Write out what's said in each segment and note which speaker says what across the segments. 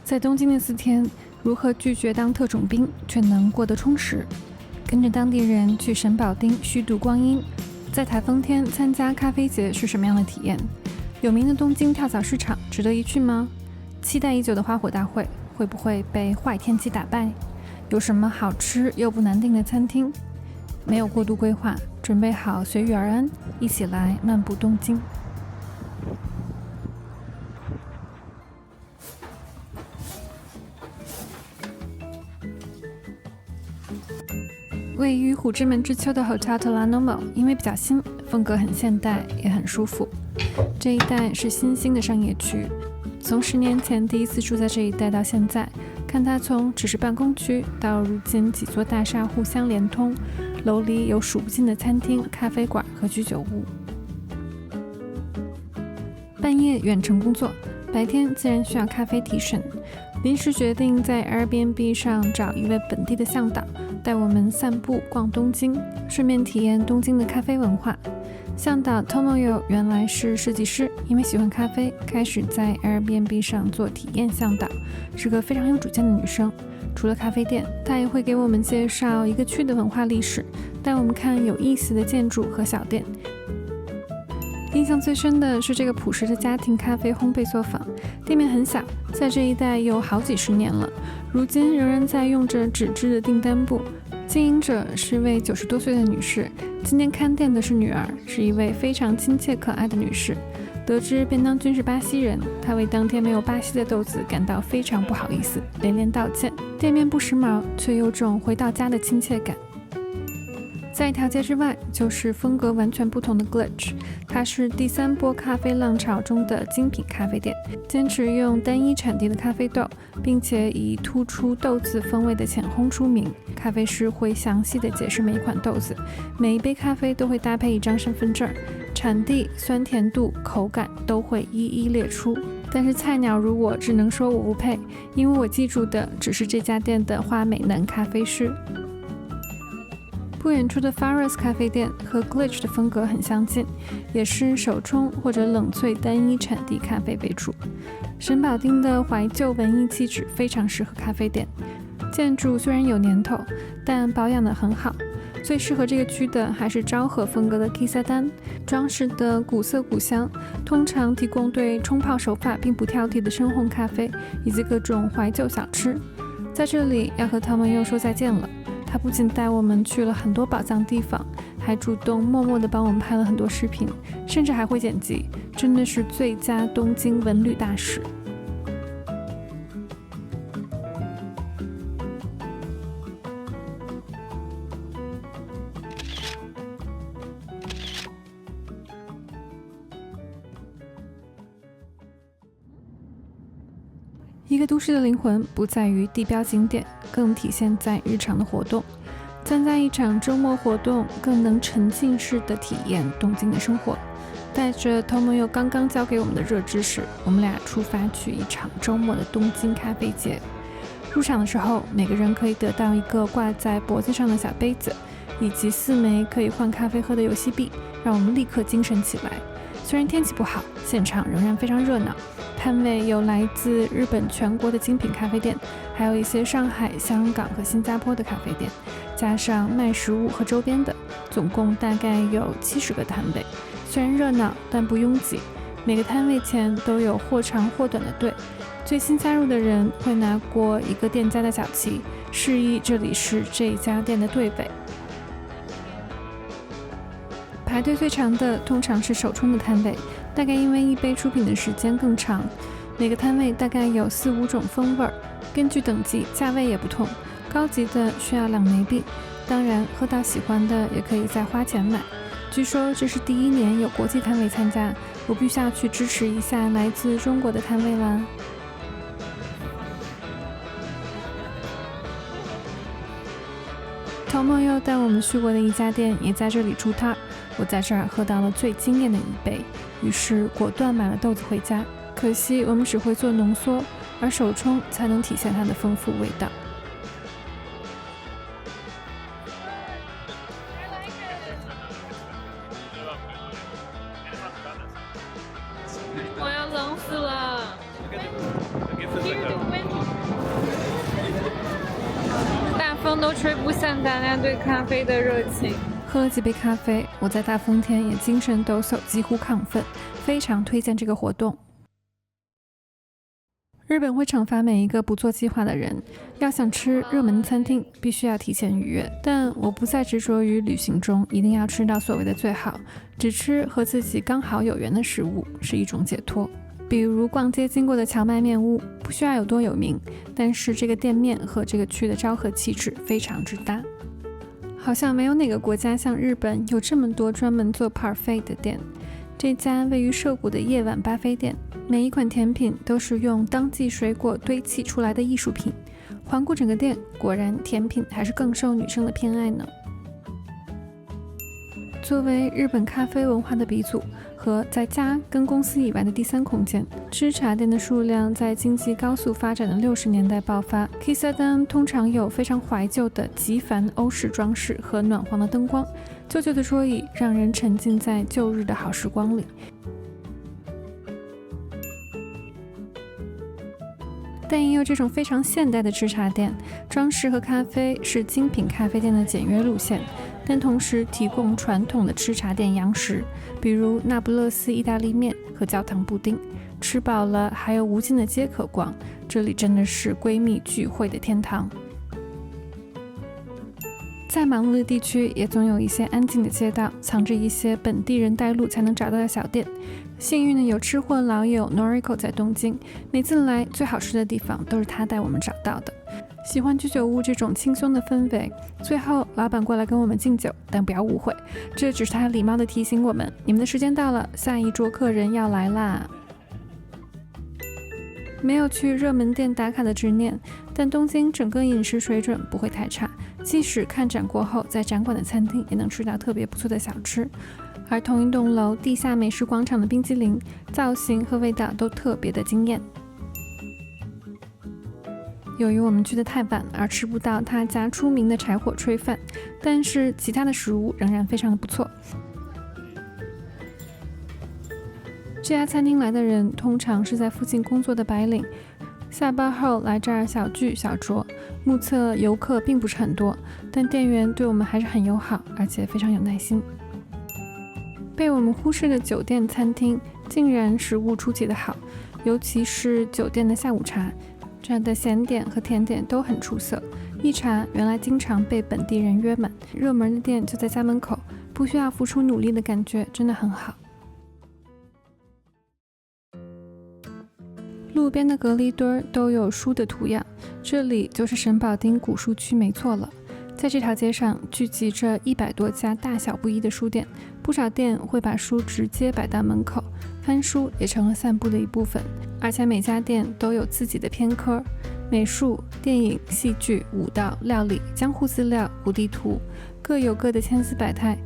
Speaker 1: 在东京的4天，如何拒绝当特种兵却能过得充实？跟着当地人去神保町虚度光阴，在台风天参加咖啡节是什么样的体验？有名的东京跳蚤市场值得一去吗？期待已久的花火大会会不会被坏天气打败？有什么好吃又不难订的餐厅？没有过度规划，准备好随遇而安，一起来漫步东京。位于虎之门之丘的 Hotel Terranomo 因为比较新，风格很现代，也很舒服。这一带是新兴的商业区，从10年前第一次住在这一带到现在，看它从只是办公区到如今几座大厦互相连通，楼里有数不尽的餐厅、咖啡馆和居酒屋。半夜远程工作，白天自然需要咖啡提神。临时决定在 Airbnb 上找一位本地的向导，带我们散步逛东京，顺便体验东京的咖啡文化。向导 Tomoyo 原来是设计师，因为喜欢咖啡，开始在 Airbnb 上做体验向导，是个非常有主见的女生。除了咖啡店，她也会给我们介绍一个区的文化历史，带我们看有意思的建筑和小店。印象最深的是这个朴实的家庭咖啡烘焙作坊，店面很小，在这一带有好几十年了，如今仍然在用着纸质的订单簿。经营者是位90多岁的女士，今天看店的是女儿，是一位非常亲切可爱的女士。得知便当君是巴西人，她为当天没有巴西的豆子感到非常不好意思，连连道歉。店面不时髦，却有种回到家的亲切感。在一条街之外，就是风格完全不同的 Glitch， 它是第3波咖啡浪潮中的精品咖啡店，坚持用单一产地的咖啡豆，并且以突出豆子风味的浅烘出名。咖啡师会详细的解释每一款豆子，每一杯咖啡都会搭配一张身份证，产地、酸甜度、口感都会一一列出。但是菜鸟如我只能说我不配，因为我记住的只是这家店的花美男咖啡师。不远处的 Farros 咖啡店和 Glitch 的风格很相近，也是手冲或者冷萃单一产地咖啡为主。神保町的怀旧文艺气质非常适合咖啡店，建筑虽然有年头，但保养得很好。最适合这个区的还是昭和风格的 Kissa Dan， 装饰的古色古香，通常提供对冲泡手法并不挑剔的深烘咖啡，以及各种怀旧小吃。在这里要和他们又说再见了。他不仅带我们去了很多宝藏地方，还主动默默地帮我们拍了很多视频，甚至还会剪辑，真的是最佳东京文旅大使。一个都市的灵魂不在于地标景点，更体现在日常的活动。参加一场周末活动，更能沉浸式的体验东京的生活。带着 Tomoyo 刚刚教给我们的热知识，我们俩出发去一场周末的东京咖啡节。入场的时候，每个人可以得到一个挂在脖子上的小杯子，以及4枚可以换咖啡喝的游戏币，让我们立刻精神起来。虽然天气不好，现场仍然非常热闹。摊位有来自日本全国的精品咖啡店，还有一些上海、香港和新加坡的咖啡店，加上卖食物和周边的，总共大概有70个摊位。虽然热闹，但不拥挤。每个摊位前都有或长或短的队。最新加入的人会拿过一个店家的小旗，示意这里是这家店的队尾。排队最长的通常是手冲的摊位，大概因为一杯出品的时间更长。每个摊位大概有4、5种风味，根据等级价位也不同，高级的需要2枚币，当然喝到喜欢的也可以再花钱买。据说这是第1年有国际摊位参加，我必须要去支持一下来自中国的摊位啦。Tomoyo 带我们去过的一家店也在这里出摊，我在这儿喝到了最惊艳的一杯，于是果断买了豆子回家。可惜我们只会做浓缩，而手冲才能体现它的丰富味道。
Speaker 2: 我要冷死了。Here the wind
Speaker 1: 风都吹不散大家对咖啡的热情。喝了几杯咖啡，我在大风天也精神抖擞，几乎亢奋，非常推荐这个活动。日本会惩罚每一个不做计划的人，要想吃热门餐厅必须要提前预约。但我不再执着于旅行中一定要吃到所谓的最好，只吃和自己刚好有缘的食物是一种解脱。比如逛街经过的荞麦面屋，不需要有多有名，但是这个店面和这个区的昭和气质非常之搭。好像没有哪个国家像日本有这么多专门做 parfait 的店。这家位于涉谷的夜晚巴菲店，每一款甜品都是用当季水果堆砌出来的艺术品。环顾整个店，果然甜品还是更受女生的偏爱呢。作为日本咖啡文化的鼻祖和在家跟公司以外的第三空间，吃茶店的数量在经济高速发展的60年代爆发。Kissadan 通常有非常怀旧的极繁欧式装饰和暖黄的灯光，旧旧的桌椅让人沉浸在旧日的好时光里。但也有这种非常现代的吃茶店，装饰和咖啡是精品咖啡店的简约路线，但同时提供传统的吃茶店洋食，比如那不勒斯意大利面和焦糖布丁。吃饱了还有无尽的街可逛，这里真的是闺蜜聚会的天堂。再忙碌的地区也总有一些安静的街道，藏着一些本地人带路才能找到的小店。幸运的有吃货老友 Noriko 在东京，每次来最好吃的地方都是他带我们找到的。喜欢居酒屋这种轻松的氛围，最后老板过来跟我们敬酒，但不要误会，这只是他礼貌地提醒我们，你们的时间到了，下一桌客人要来啦。没有去热门店打卡的执念，但东京整个饮食水准不会太差，即使看展过后在展馆的餐厅也能吃到特别不错的小吃。而同一栋楼地下美食广场的冰激凌造型和味道都特别的惊艳。由于我们去得太晚而吃不到他家出名的柴火炊饭，但是其他的食物仍然非常的不错。这家餐厅来的人通常是在附近工作的白领，下班后来这儿小聚小酌，目测游客并不是很多，但店员对我们还是很友好，而且非常有耐心。被我们忽视的酒店餐厅竟然食物出奇的好，尤其是酒店的下午茶，这儿的咸点和甜点都很出色。一茶原来经常被本地人约满，热门的店就在家门口，不需要付出努力的感觉真的很好。路边的隔离墩都有书的图样，这里就是神保町古书区没错了。在这条街上聚集着100多家大小不一的书店，不少店会把书直接摆到门口，翻书也成了散步的一部分。而且每家店都有自己的偏科，美术、电影、戏剧、舞蹈、料理、江户资料、古地图，各有各的千姿百态。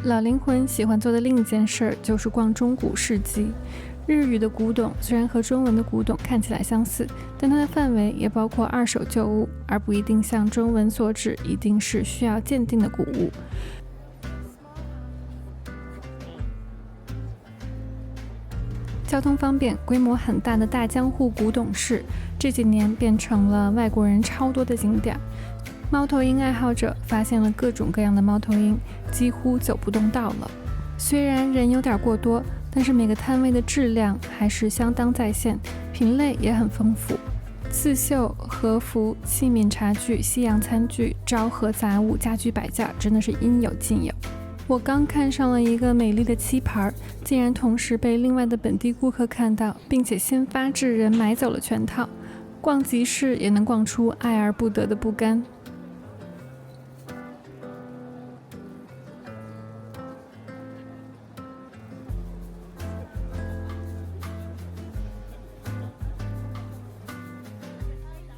Speaker 1: 老灵魂喜欢做的另一件事就是逛中古市集。日语的古董虽然和中文的古董看起来相似，但它的范围也包括二手旧物，而不一定像中文所指一定是需要鉴定的古物。交通方便、规模很大的大江户古董市这几年变成了外国人超多的景点。猫头鹰爱好者发现了各种各样的猫头鹰，几乎走不动道了。虽然人有点过多，但是每个摊位的质量还是相当在线，品类也很丰富，刺绣、和服、器皿茶具、西洋餐具、昭和杂物、家居摆件，真的是应有尽有。我刚看上了一个美丽的漆盘，竟然同时被另外的本地顾客看到，并且先发制人买走了全套。逛集市也能逛出爱而不得的不甘。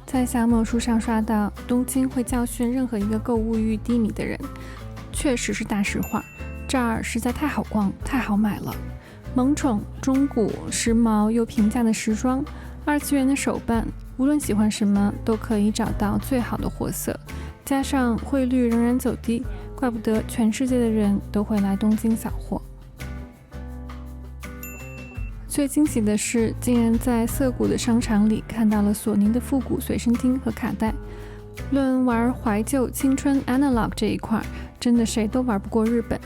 Speaker 1: 在小某书上刷到，东京会教训任何一个购物欲低迷的人，确实是大实话。这儿实在太好逛，太好买了，萌宠、中古、时髦又平价的时装，二次元的手办，无论喜欢什么都可以找到最好的货色。加上汇率仍然走低，怪不得全世界的人都会来东京扫货。最惊喜的是，竟然在涩谷的商场里看到了索尼的复古随身听和卡带。论玩怀旧青春 analog 这一块，真的谁都玩不过日本。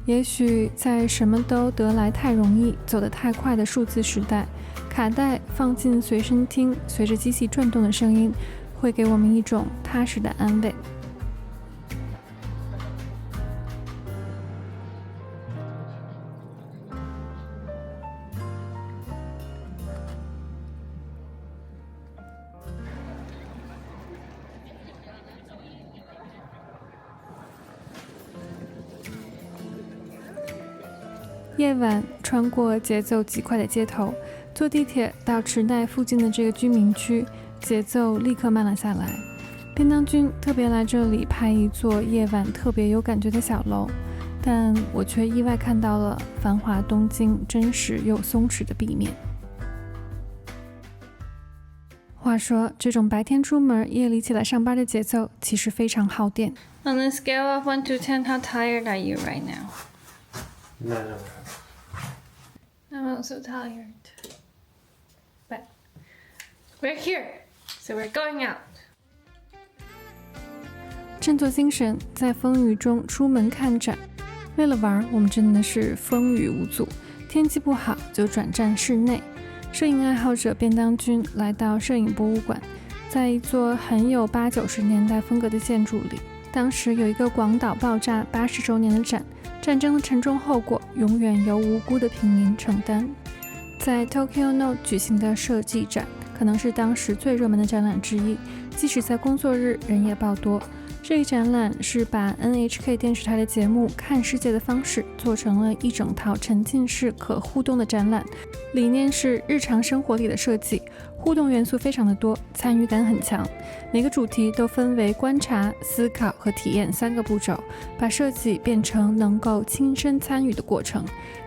Speaker 1: 也许在什么都得来太容易、走得太快的数字时代，卡带放进随身听，随着机器转动的声音，会给我们一种踏实的安慰。夜晚穿过节奏极快的街头，坐地铁到池袋附近的这个居民区，节奏立刻慢了下来。便当君特别来这里拍一座夜晚特别有感觉的小楼，但我却意外看到了繁华东京真实又松弛的壁面。话说，这种白天出门夜里起来上班的节奏其实非常耗电。
Speaker 2: On a scale of 1 to 10, how tired are you right now?
Speaker 3: 9.5.
Speaker 2: I'm also tired. But we're here, so we're going out.
Speaker 1: 振作精神，在风雨中出门看展。为了玩，我们真的是风雨无阻。天气不好就转战室内。摄影爱好者便当君来到摄影博物馆，在一座很有80-90年代风格的建筑里，当时有一个广岛爆炸80周年的展，战争的沉重后果永远由无辜的平民承担。在 Tokyo Note 举行的设计展，可能是当时最热门的展览之一，即使在工作日人也爆多。这一展览是把 NHK 电视台的节目《看世界》的方式做成了一整套沉浸式可互动的展览，理念是日常生活里的设计，互动元素非常的多，参与感很强。每个主题都分为观察、思考和体验3个步骤，把设计变成能够亲身参与的过程，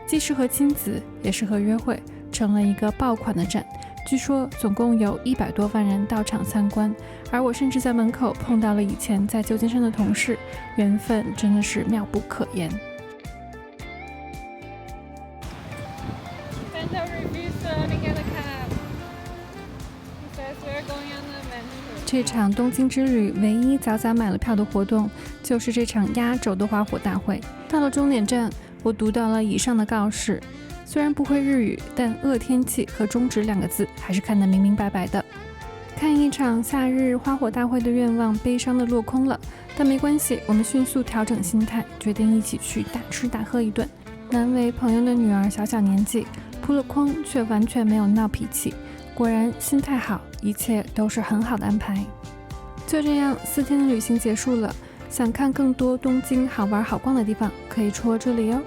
Speaker 1: 既适合亲子也适合约会，成了一个爆款的展。据说总共有100多万人到场参观，而我甚至在门口碰到了以前在旧金山的同事，缘分真的是妙不可言。这场东京之旅唯一早早买了票的活动，就是这场压轴的花火大会。到了终点站，我读到了以上的告示。虽然不会日语，但恶天气和终止2个字还是看得明明白白的。看一场夏日花火大会的愿望悲伤的落空了，但没关系，我们迅速调整心态，决定一起去大吃大喝一顿。难为朋友的女儿小年纪，扑了空却完全没有闹脾气，果然心态好，一切都是很好的安排。就这样4天的旅行结束了，想看更多东京好玩好逛的地方，可以戳这里哦。